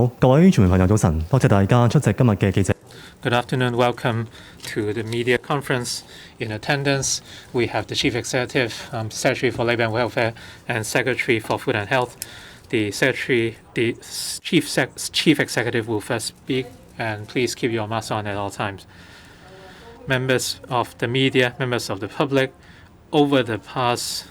好，各位傳媒朋友早晨，多謝大家出席今日嘅記者。Good afternoon. Welcome to the media conference. In attendance, we have the Chief Executive, Secretary for Labour and Welfare, and Secretary for Food and Health. The Chief Executive will first speak, and please keep your mask on at all times. Members of the media, members of the public, over the past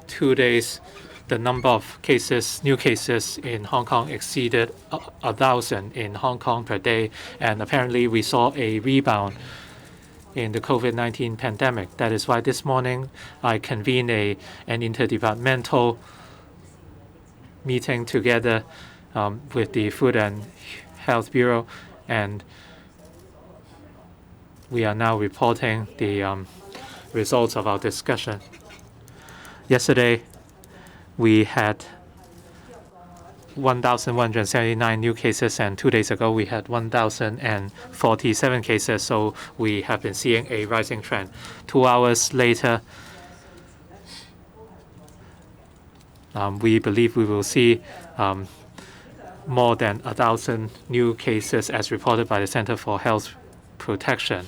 2 days, the number of cases, new cases in Hong Kong exceeded 1,000 in Hong Kong per day, and apparently we saw a rebound in the COVID-19 pandemic. That is why this morning I convened an interdepartmental meeting together with the Food and Health Bureau, and we are now reporting the results of our discussion. Yesterday, we had 1,179 new cases, and 2 days ago we had 1,047 cases, so we have been seeing a rising trend. 2 hours later, we believe we will see more than 1,000 new cases as reported by the Center for Health Protection.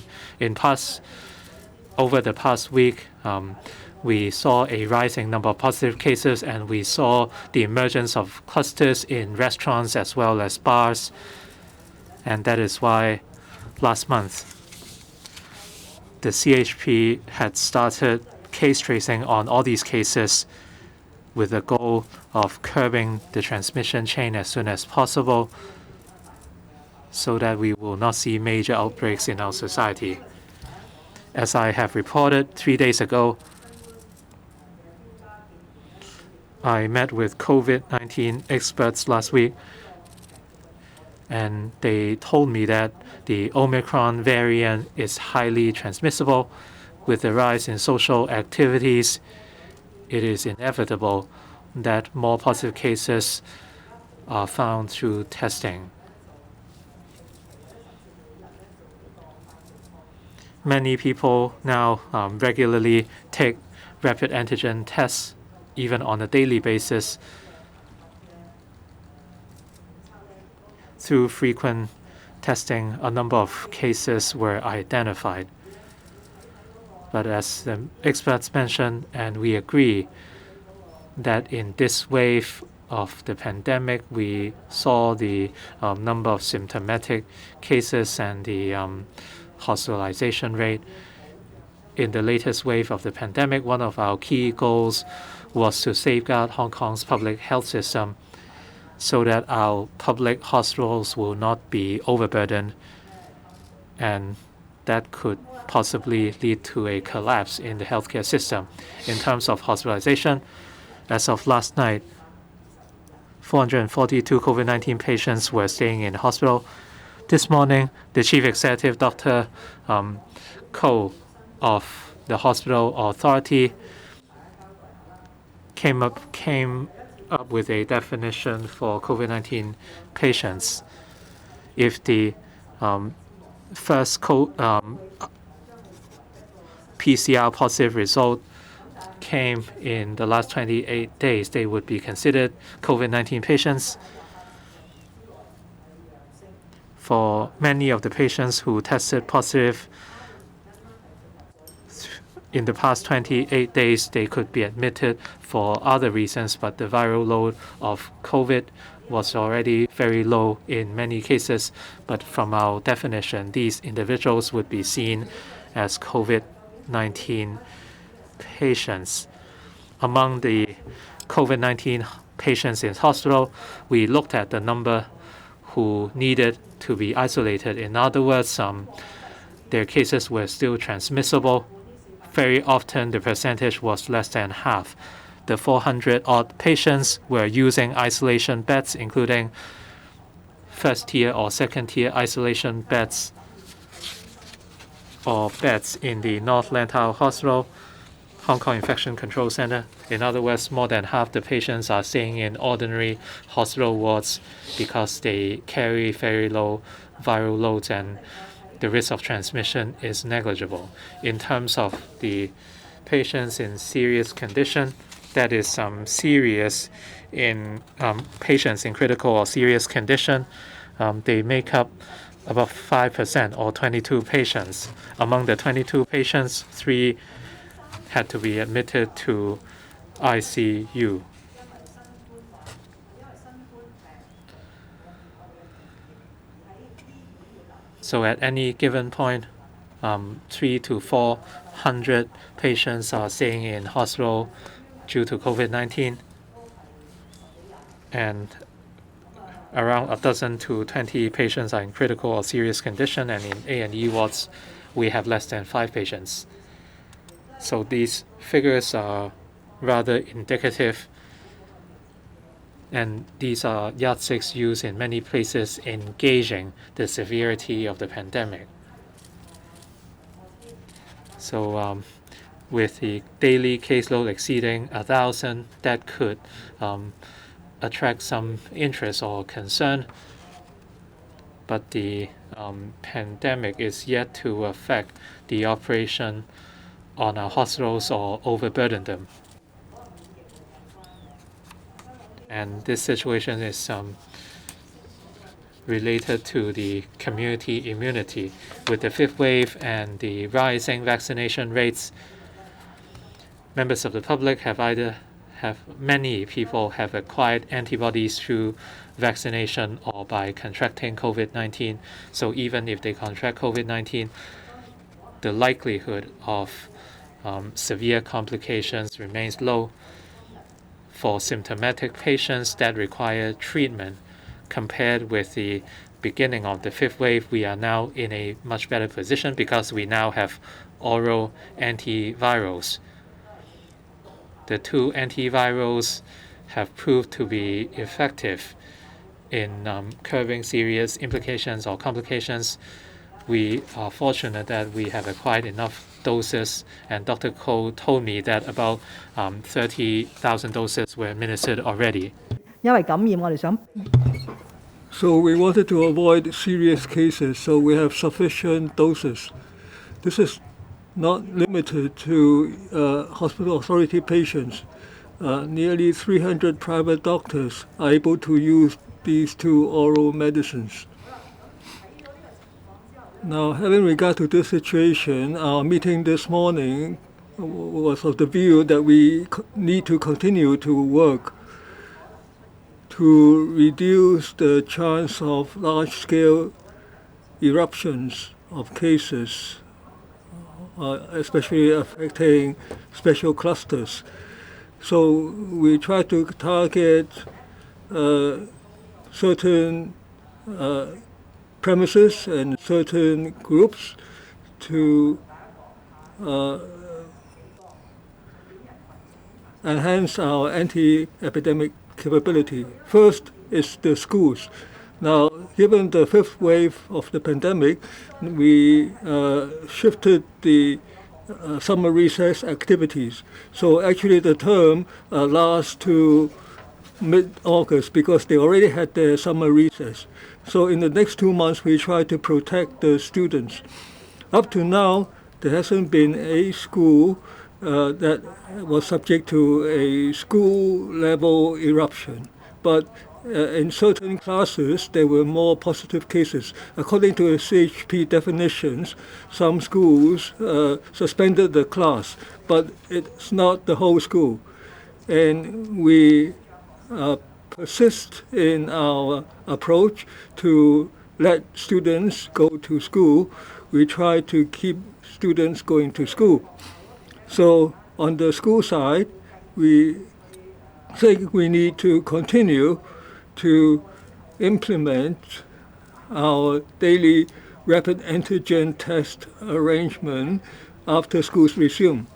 Over the past week, we saw a rising number of positive cases, and we saw the emergence of clusters in restaurants as well as bars. And that is why last month, the CHP had started case tracing on all these cases with the goal of curbing the transmission chain as soon as possible so that we will not see major outbreaks in our society. As I have reported 3 days ago, I met with COVID-19 experts last week, and they told me that the Omicron variant is highly transmissible. With the rise in social activities, it is inevitable that more positive cases are found through testing. Many people now regularly take rapid antigen tests, even on a daily basis. Through frequent testing, a number of cases were identified. But as the experts mentioned, and we agree, that in this wave of the pandemic, we saw the number of symptomatic cases and the hospitalization rate. In the latest wave of the pandemic, one of our key goals was to safeguard Hong Kong's public health system so that our public hospitals will not be overburdened, and that could possibly lead to a collapse in the healthcare system. In terms of hospitalization, as of last night, 442 COVID-19 patients were staying in the hospital. This morning, the Chief Executive, Dr. Ko of the Hospital Authority, came up with a definition for COVID-19 patients. If the first PCR positive result came in the last 28 days, they would be considered COVID-19 patients. For many of the patients who tested positive in the past 28 days, they could be admitted for other reasons, but the viral load of COVID was already very low in many cases. But from our definition, these individuals would be seen as COVID-19 patients. Among the COVID-19 patients in hospital, we looked at the number who needed to be isolated. In other words, their cases were still transmissible. Very often, the percentage was less than half. The 400-odd patients were using isolation beds, including first-tier or second-tier isolation beds or beds in the North Lantau Hospital, Hong Kong Infection Control Center. In other words, more than half the patients are staying in ordinary hospital wards because they carry very low viral loads and the risk of transmission is negligible. In terms of the patients in serious condition, that is serious in patients in critical or serious condition. They make up about 5% or 22 patients. Among the 22 patients, 3 had to be admitted to ICU. So at any given point, 300 to 400 patients are staying in hospital due to COVID-19, and around a dozen to 20 patients are in critical or serious condition, and in A&E wards, we have less than 5 patients. So these figures are rather indicative, and these are yardsticks used in many places in gauging the severity of the pandemic. So with the daily caseload exceeding 1,000, that could attract some interest or concern, but the pandemic is yet to affect the operation on our hospitals or overburden them. And this situation is related to the community immunity. With the 5th wave and the rising vaccination rates, members of the public many people have acquired antibodies through vaccination or by contracting COVID-19. So even if they contract COVID-19, the likelihood of severe complications remains low. For symptomatic patients that require treatment, compared with the beginning of the 5th wave, we are now in a much better position because we now have oral antivirals. The 2 antivirals have proved to be effective in curbing serious implications or complications. We are fortunate that we have acquired enough doses, and Dr. Koh told me that about 30,000 doses were administered already. So we wanted to avoid serious cases, so we have sufficient doses. This is not limited to hospital authority patients. Nearly 300 private doctors are able to use these 2 oral medicines. Now, having regard to this situation, our meeting this morning was of the view that we need to continue to work to reduce the chance of large-scale eruptions of cases, especially affecting special clusters. So we try to target certain premises and certain groups to enhance our anti-epidemic capability. First is the schools. Now, given the 5th wave of the pandemic, we shifted the summer recess activities. So actually the term lasts to mid-August because they already had their summer recess. So in the next 2 months, we try to protect the students. Up to now, there hasn't been a school that was subject to a school-level eruption. But in certain classes, there were more positive cases. According to CHP definitions, some schools suspended the class, but it's not the whole school. And we persist in our approach to let students go to school. We try to keep students going to school. So on the school side, we think we need to continue to implement our daily rapid antigen test arrangement after schools resume.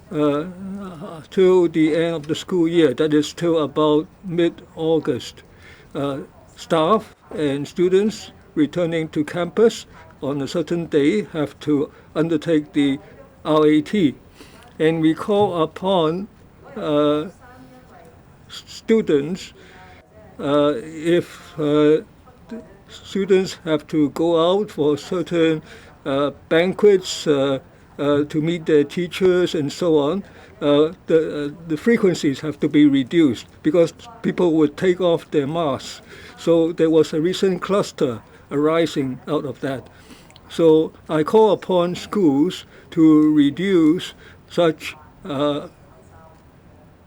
Till the end of the school year, that is till about mid-August. Staff and students returning to campus on a certain day have to undertake the RAT. And we call upon students, if students have to go out for certain banquets, to meet their teachers and so on, the frequencies have to be reduced because people would take off their masks. So there was a recent cluster arising out of that. So I call upon schools to reduce such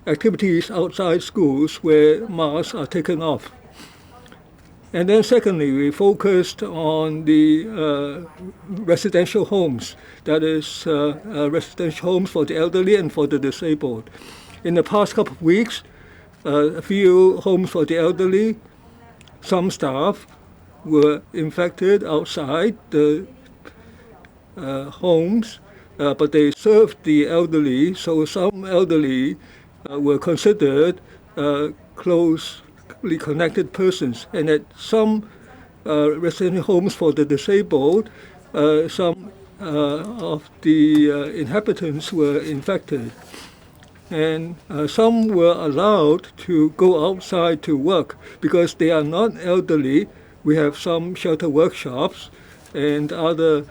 activities outside schools where masks are taken off. And then secondly, we focused on the residential homes, that is residential homes for the elderly and for the disabled. In the past couple of weeks, a few homes for the elderly, some staff were infected outside the homes, but they served the elderly, so some elderly were considered closely connected persons. And at some residential homes for the disabled, some of the inhabitants were infected. And some were allowed to go outside to work because they are not elderly. We have some shelter workshops and other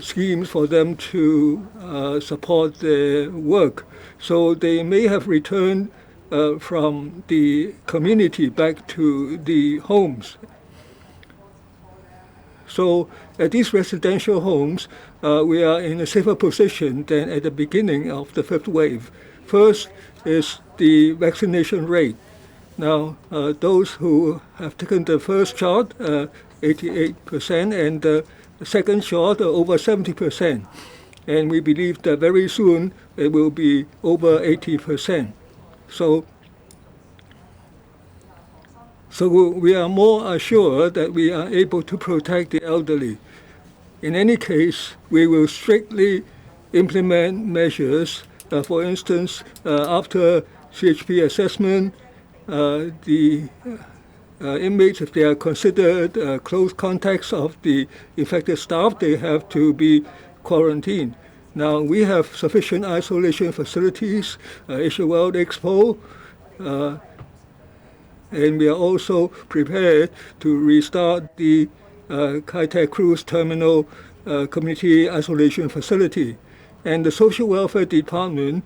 schemes for them to support their work. So they may have returned from the community back to the homes. So at these residential homes, we are in a safer position than at the beginning of the fifth wave. First is the vaccination rate. Now, those who have taken the first shot, 88%, and the second shot, over 70%. And we believe that very soon it will be over 80%. So we are more assured that we are able to protect the elderly. In any case, we will strictly implement measures. For instance, after CHP assessment, the inmates, if they are considered close contacts of the infected staff, they have to be quarantined. Now, we have sufficient isolation facilities, Asia World Expo, and we are also prepared to restart the Kai Tak Cruise Terminal Community Isolation Facility. And the Social Welfare Department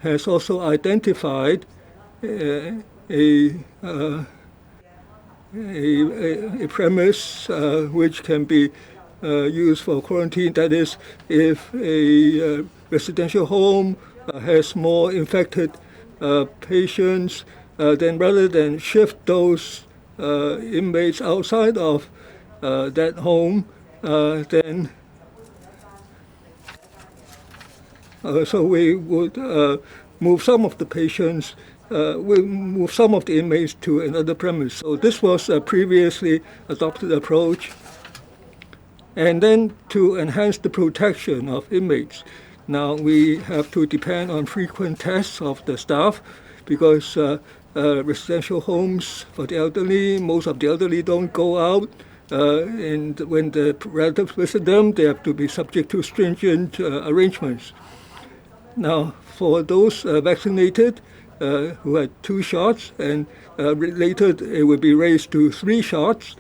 has also identified a premise which can be used for quarantine. That is, if a residential home has more infected patients, then rather than shift those inmates outside of that home, then so we would move some of the patients, we move some of the inmates to another premise. So this was a previously adopted approach. And then to enhance the protection of inmates, now we have to depend on frequent tests of the staff because residential homes for the elderly, most of the elderly don't go out. And when the relatives visit them, they have to be subject to stringent arrangements. Now, for those vaccinated who had 2 shots, and later it will be raised to 3 shots.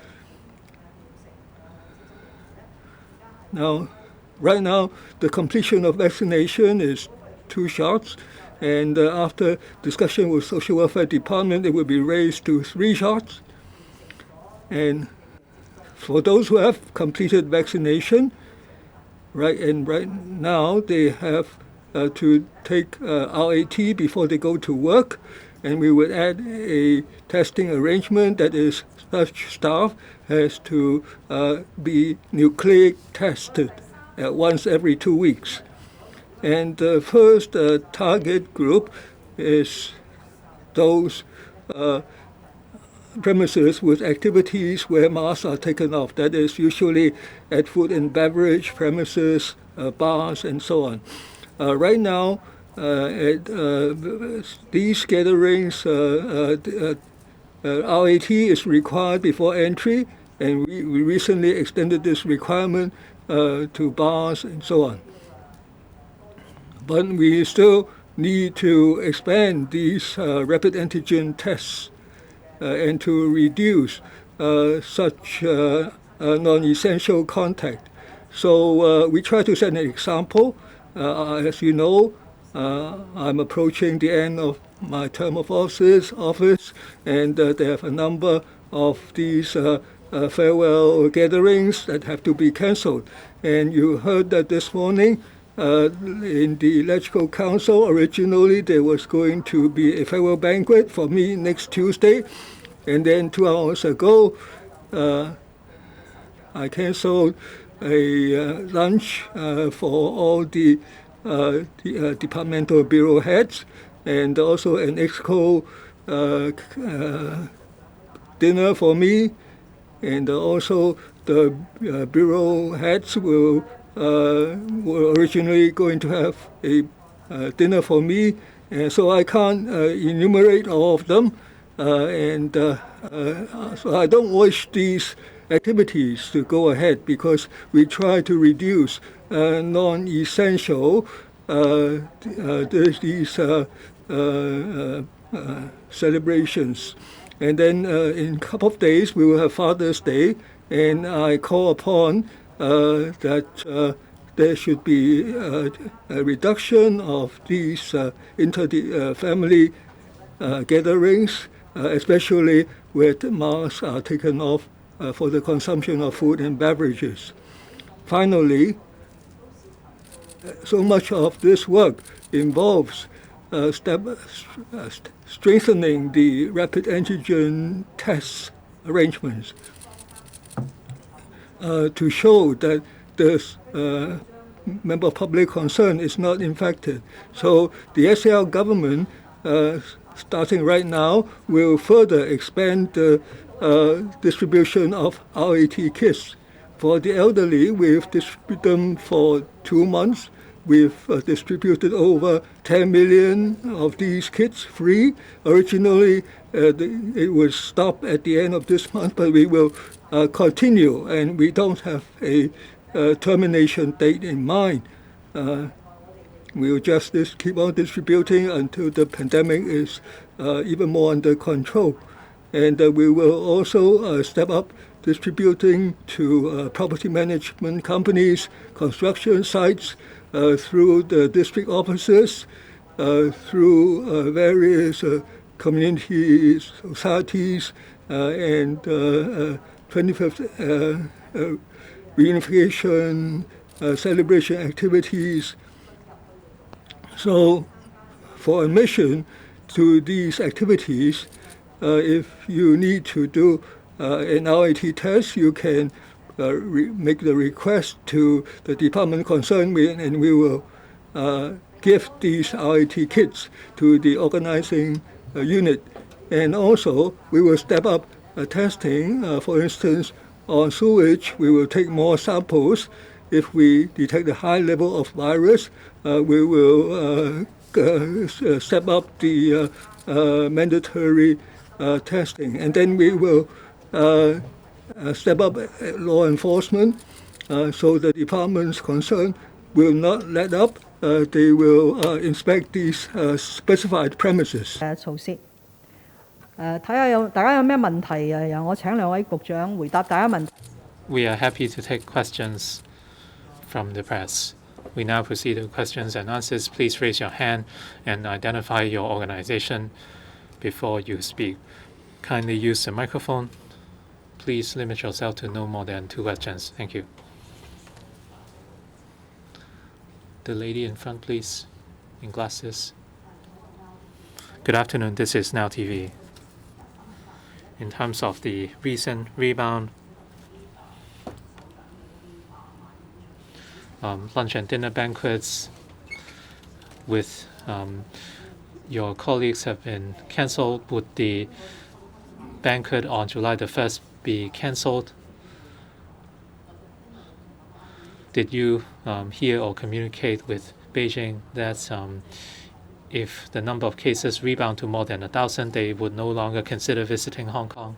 Now, right now, the completion of vaccination is 2 shots, and after discussion with Social Welfare Department, it will be raised to 3 shots. And for those who have completed vaccination, right now they have to take RAT before they go to work, and we would add a testing arrangement that is such staff has to be nucleic tested once every 2 weeks. And the first target group is those premises with activities where masks are taken off. That is usually at food and beverage premises, bars, and so on. Right now, at these gatherings, RAT is required before entry, and we recently extended this requirement to bars and so on. But we still need to expand these rapid antigen tests and to reduce such non-essential contact. So we try to set an example. As you know, I'm approaching the end of my term of office, and they have a number of these farewell gatherings that have to be cancelled. And you heard that this morning in the Electoral Council, originally there was going to be a farewell banquet for me next Tuesday. And then 2 hours ago, I cancelled a lunch for all the departmental bureau heads, and also an exco dinner for me, and also the bureau heads were originally going to have a dinner for me, and so I can't enumerate all of them, so I don't wish these activities to go ahead because we try to reduce non-essential these celebrations. And then in a couple of days we will have Father's Day, and I call upon that there should be a reduction of these inter-family gatherings, especially where the masks are taken off for the consumption of food and beverages. Finally, so much of this work involves strengthening the rapid antigen test arrangements to show that the member of public concern is not infected. So the SAR government, starting right now, will further expand the distribution of RAT kits. For the elderly, we've distributed them for 2 months. We've distributed over 10 million of these kits free. Originally, it would stop at the end of this month, but we will continue, and we don't have a termination date in mind. We will just keep on distributing until the pandemic is even more under control. And we will also step up distributing to property management companies, construction sites, through the district offices, through various community societies, and 25th reunification celebration activities. So for admission to these activities, if you need to do an RAT test, you can make the request to the department concerned, and we will give these RAT kits to the organizing unit. And also, we will step up testing. For instance, on sewage, we will take more samples. If we detect a high level of virus, we will step up the mandatory testing. And then we will step up law enforcement, so the departments concerned will not let up. They will inspect these specified premises. 措施睇下大家有咩問題由我請兩位局長回答大家問題。We are happy to take questions from the press. We now proceed to questions and answers. Please raise your hand and identify your organization before you speak. Kindly use the microphone. Please limit yourself to no more than 2 questions. Thank you. The lady in front, please, in glasses. Good afternoon. This is Now TV. In terms of the recent rebound, lunch and dinner banquets with your colleagues have been cancelled. Would the banquet on July the 1st be cancelled? Did you hear or communicate with Beijing that if the number of cases rebound to more than 1,000, they would no longer consider visiting Hong Kong?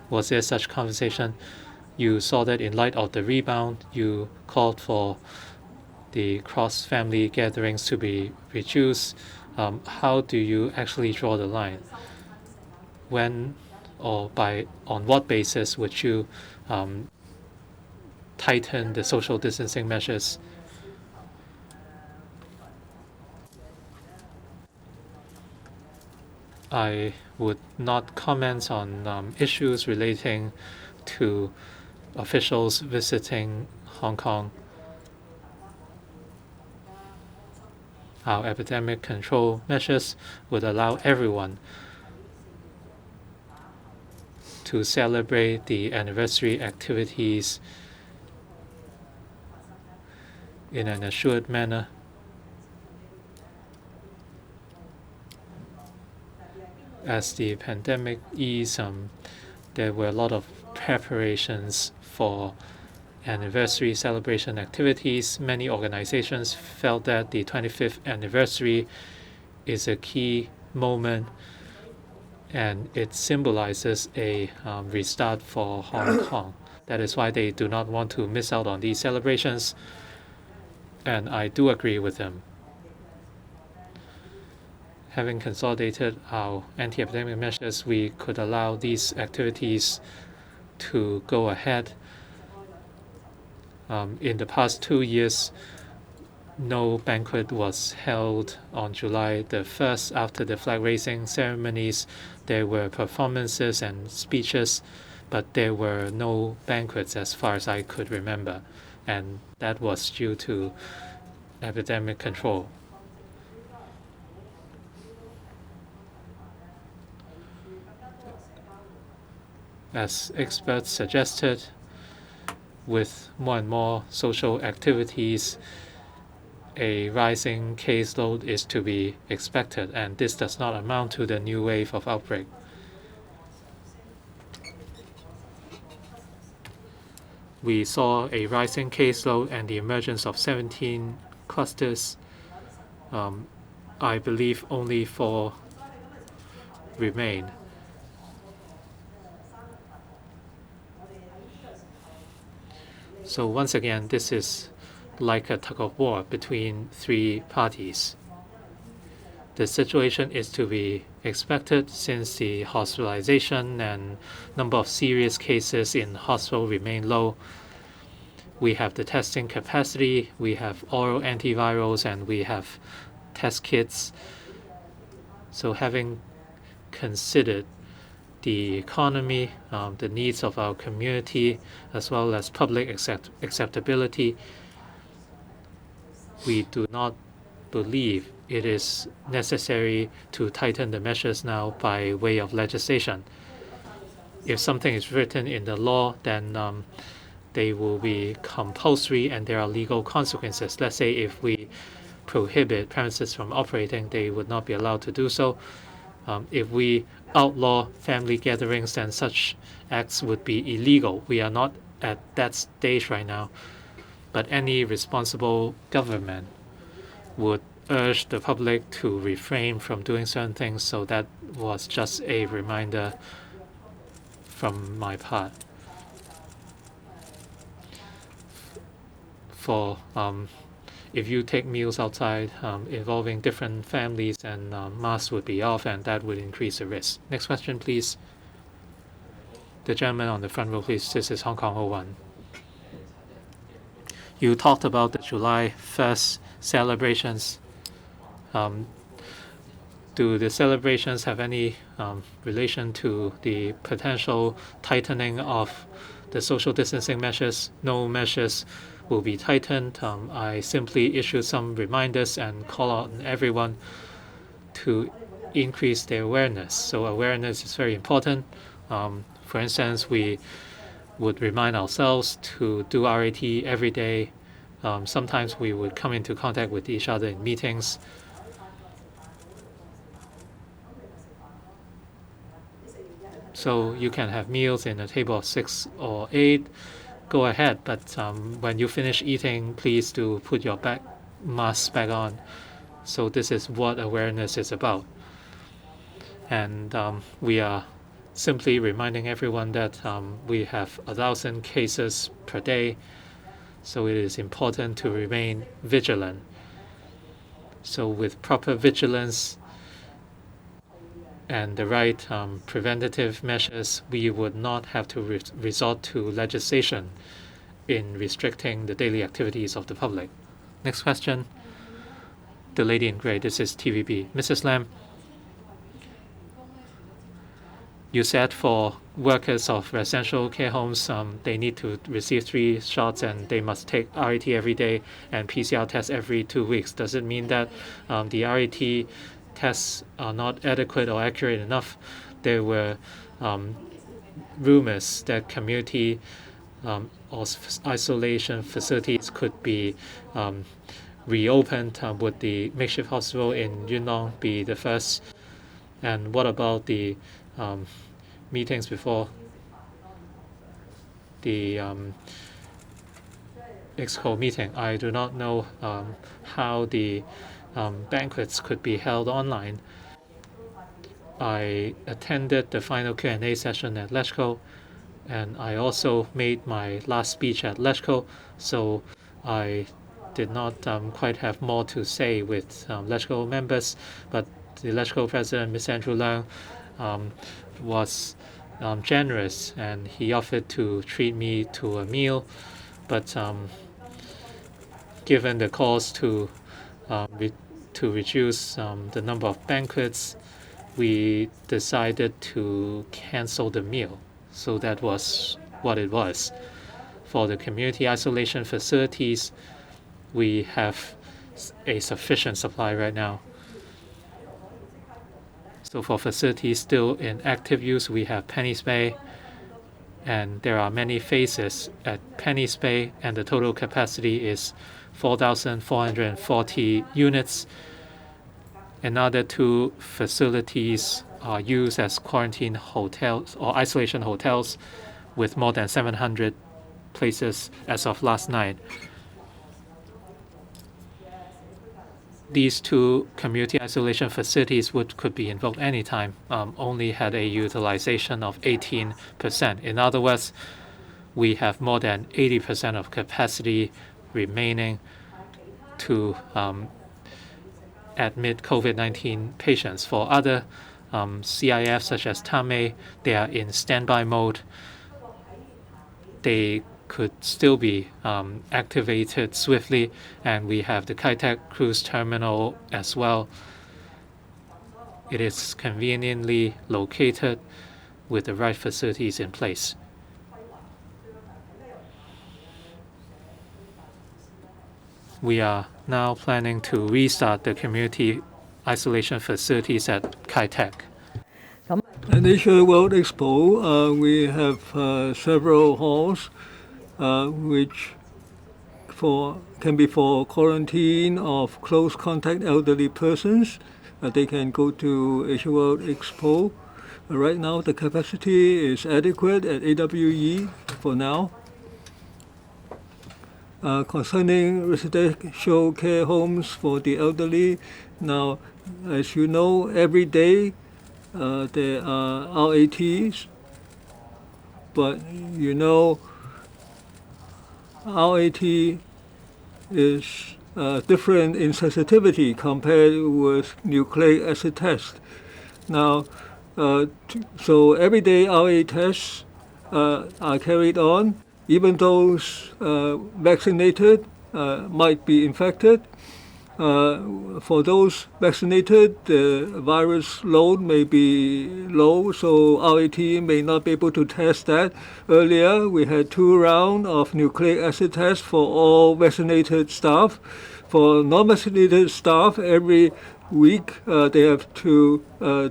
Was there such conversation? You saw that in light of the rebound, you called for the cross-family gatherings to be reduced. How do you actually draw the line? When or on what basis would you tighten the social distancing measures. I would not comment on issues relating to officials visiting Hong Kong. Our epidemic control measures would allow everyone to celebrate the anniversary activities in an assured manner. As the pandemic eased, there were a lot of preparations for anniversary celebration activities. Many organizations felt that the 25th anniversary is a key moment and it symbolizes a restart for Hong Kong. That is why they do not want to miss out on these celebrations, and I do agree with them. Having consolidated our anti-epidemic measures, we could allow these activities to go ahead. In the past 2 years, no banquet was held on July the 1st after the flag raising ceremonies. There were performances and speeches, but there were no banquets as far as I could remember, and that was due to epidemic control. As experts suggested, with more and more social activities, a rising caseload is to be expected, and this does not amount to the new wave of outbreak. We saw a rising caseload and the emergence of 17 clusters. I believe only 4 remain. So once again, this is like a tug of war between 3 parties. The situation is to be expected since the hospitalization and number of serious cases in hospital remain low. We have the testing capacity, we have oral antivirals, and we have test kits. So having considered the economy, the needs of our community, as well as public acceptability, we do not believe it is necessary to tighten the measures now by way of legislation. If something is written in the law, then they will be compulsory and there are legal consequences. Let's say if we prohibit premises from operating, they would not be allowed to do so. If we outlaw family gatherings, then such acts would be illegal. We are not at that stage right now, but any responsible government would urge the public to refrain from doing certain things. So that was just a reminder from my part. For if you take meals outside involving different families, and masks would be off, and that would increase the risk. Next question, please. The gentleman on the front row, please. This is Hong Kong 01. You talked about the July 1st celebrations. Do the celebrations have any relation to the potential tightening of the social distancing measures? No measures will be tightened. I simply issue some reminders and call on everyone to increase their awareness. So awareness is very important. For instance, we would remind ourselves to do RAT every day. Sometimes we would come into contact with each other in meetings. So you can have meals in a table of 6 or 8. Go ahead, but when you finish eating, please do put your mask back on. So this is what awareness is about. And we are simply reminding everyone that we have 1,000 cases per day. So it is important to remain vigilant. So with proper vigilance and the right preventative measures, we would not have to resort to legislation in restricting the daily activities of the public. Next question. The lady in grey, this is TVB. Mrs. Lam, you said for workers of residential care homes, they need to receive 3 shots and they must take RAT every day and PCR tests every 2 weeks. Does it mean that the RAT tests are not adequate or accurate enough? There were rumors that community or isolation facilities could be reopened. Would the makeshift hospital in Yuen Long be the first? And what about the meetings before the EXCO meeting? I do not know how the banquets could be held online. I attended the final Q&A session at LESCO, and I also made my last speech at LESCO, so I did not quite have more to say with LESCO members, but the LESCO president, Ms. Andrew Leung, was generous, and he offered to treat me to a meal, but given the cost to reduce the number of banquets, we decided to cancel the meal. So that was what it was. For the community isolation facilities, we have a sufficient supply right now. So for facilities still in active use, we have Penny's Bay, and there are many phases at Penny's Bay, and the total capacity is 4,440 units. Another 2 facilities are used as quarantine hotels or isolation hotels with more than 700 places as of last night. These 2 community isolation facilities could be invoked anytime, only had a utilization of 18%. In other words, we have more than 80% of capacity remaining to admit COVID-19 patients. For other CIFs such as TAME, they are in standby mode. They could still be activated swiftly, and we have the Kai Tak cruise terminal as well. It is conveniently located with the right facilities in place. We are now planning to restart the community isolation facilities at Kai Tak. At Asia World Expo, we have several halls which can be for quarantine of close contact elderly persons. They can go to Asia World Expo. Right now, the capacity is adequate at AWE for now. Concerning residential care homes for the elderly, now, as you know, every day there are RATs, but you know, RAT is different in sensitivity compared with nucleic acid test. Now, so everyday RA tests are carried on. Even those vaccinated might be infected. For those vaccinated, the virus load may be low, so RAT may not be able to test that. Earlier, we had 2 rounds of nucleic acid tests for all vaccinated staff. For non-vaccinated staff, every week they have to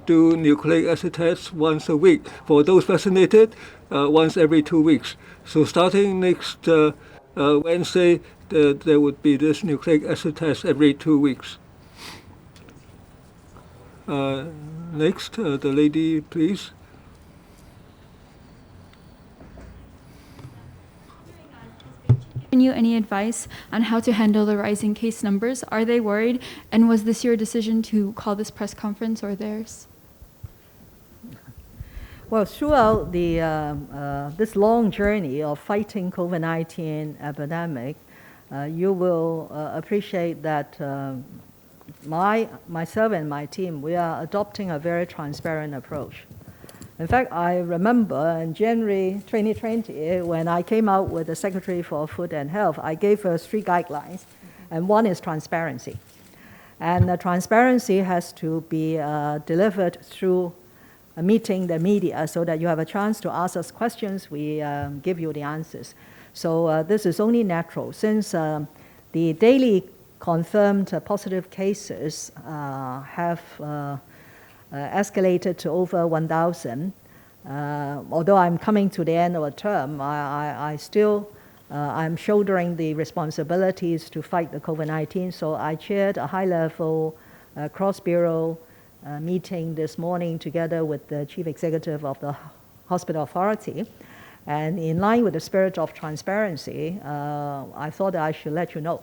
do nucleic acid tests once a week. For those vaccinated, once every 2 weeks. So starting next Wednesday, there would be this nucleic acid test every 2 weeks. Next, the lady, please. Given you any advice on how to handle the rising case numbers? Are they worried? And was this your decision to call this press conference or theirs? Well, throughout this long journey of fighting COVID-19 epidemic, you will appreciate that myself and my team, we are adopting a very transparent approach. In fact, I remember in January 2020, when I came out with the Secretary for Food and Health, I gave her 3 guidelines, and one is transparency. And transparency has to be delivered through meeting the media so that you have a chance to ask us questions, we give you the answers. So this is only natural. Since the daily confirmed positive cases have escalated to over 1,000, although I'm coming to the end of a term, I still I'm shouldering the responsibilities to fight the COVID-19. So I chaired a high-level cross-bureau meeting this morning together with the Chief Executive of the Hospital Authority. And in line with the spirit of transparency, I thought that I should let you know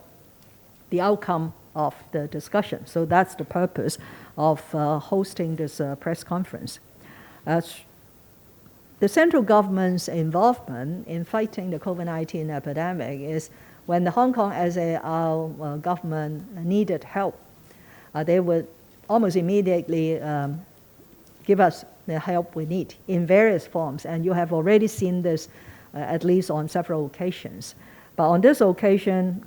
the outcome of the discussion. So that's the purpose of hosting this press conference. The central government's involvement in fighting the COVID-19 epidemic is when the Hong Kong SAR government needed help, they would almost immediately give us the help we need in various forms. And you have already seen this at least on several occasions. But on this occasion,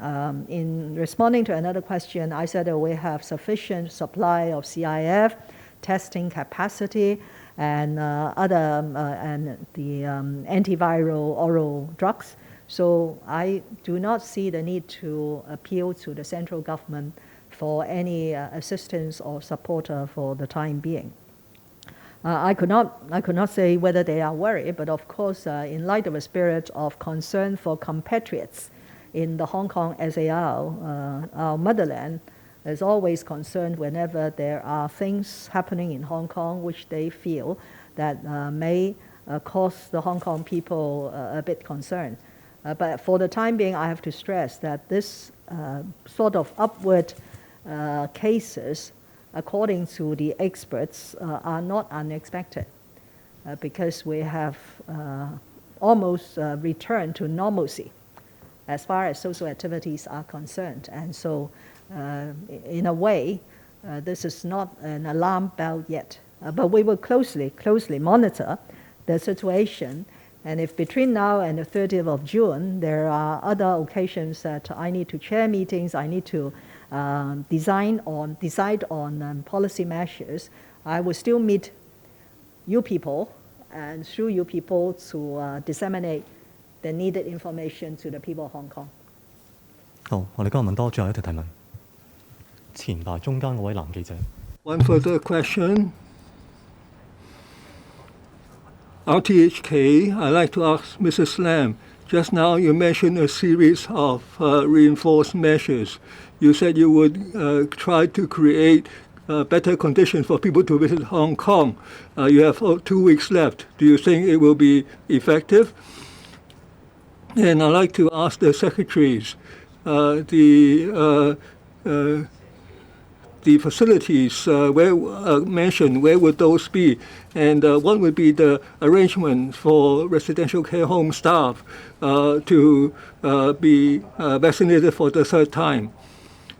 in responding to another question, I said that we have sufficient supply of CIF, testing capacity, and and the antiviral oral drugs. So I do not see the need to appeal to the central government for any assistance or support for the time being. I could not say whether they are worried, but of course, in light of a spirit of concern for compatriots in the Hong Kong SAR, our motherland is always concerned whenever there are things happening in Hong Kong which they feel that may cause the Hong Kong people a bit concerned. But for the time being, I have to stress that this sort of upward cases, according to the experts, are not unexpected because we have almost returned to normalcy as far as social activities are concerned. And so in a way, this is not an alarm bell yet. But we will closely monitor the situation. And if between now and the 30th of June, there are other occasions that I need to chair meetings, I need to decide on policy measures, I will still meet you people and through you people to disseminate the needed information to the people of Hong Kong. 好，我哋今日問多最後一條提問。前排中間嗰位男記者。One further question. TMHK, I'd like to ask Mrs. Lam, just now you mentioned a series of reinforced measures. You said you would try to create better conditions for people to visit Hong Kong. You have 2 weeks left. Do you think it will be effective? And I'd like to ask the secretaries, the facilities mentioned, where would those be? And what would be the arrangement for residential care home staff to be vaccinated for the 3rd time?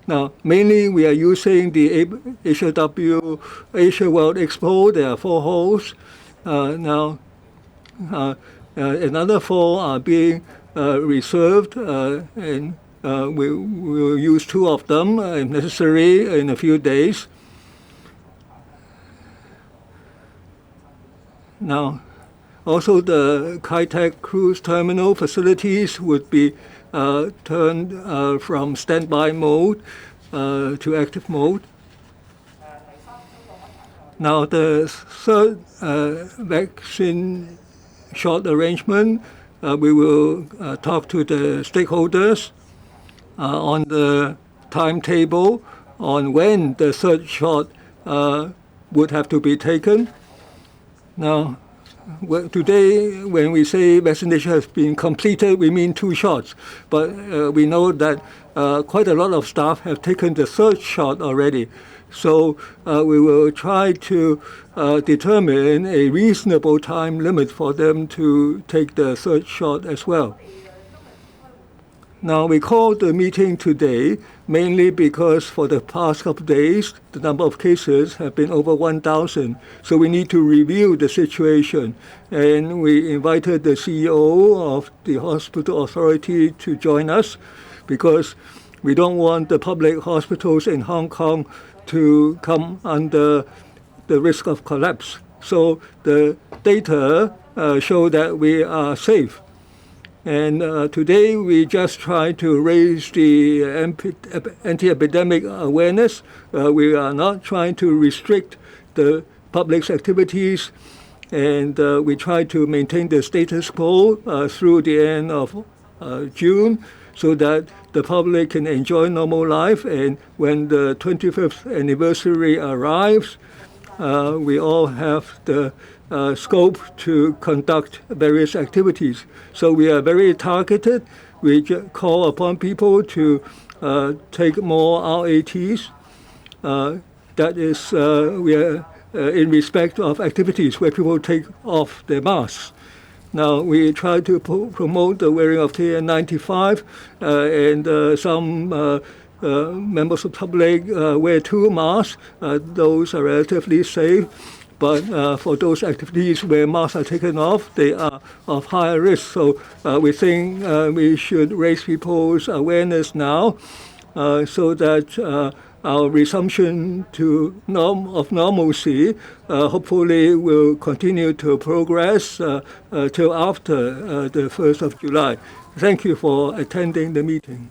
Now, mainly we are using the Asia World Expo. There are 4 halls. Now, another 4 are being reserved, and we will use 2 of them if necessary in a few days. Now, also the Kai Tak cruise terminal facilities would be turned from standby mode to active mode. Now, the 3rd vaccine shot arrangement, we will talk to the stakeholders on the timetable on when the 3rd shot would have to be taken. Now, today, when we say vaccination has been completed, we mean 2 shots. But we know that quite a lot of staff have taken the 3rd shot already. So we will try to determine a reasonable time limit for them to take the 3rd shot as well. Now, we called the meeting today mainly because for the past couple of days, the number of cases have been over 1,000. So we need to review the situation. And we invited the CEO of the hospital authority to join us because we don't want the public hospitals in Hong Kong to come under the risk of collapse. So the data show that we are safe. And today we just try to raise the anti-epidemic awareness. We are not trying to restrict the public's activities, and we try to maintain the status quo through the end of June so that the public can enjoy normal life. And when the 25th anniversary arrives, we all have the scope to conduct various activities. So we are very targeted. We call upon people to take more RATs. That is, we are in respect of activities where people take off their masks. Now, we try to promote the wearing of KN95, and some members of the public wear 2 masks. Those are relatively safe. But for those activities where masks are taken off, they are of higher risk. So we think we should raise people's awareness now so that our resumption of normalcy hopefully will continue to progress till after the 1st of July. Thank you for attending the meeting.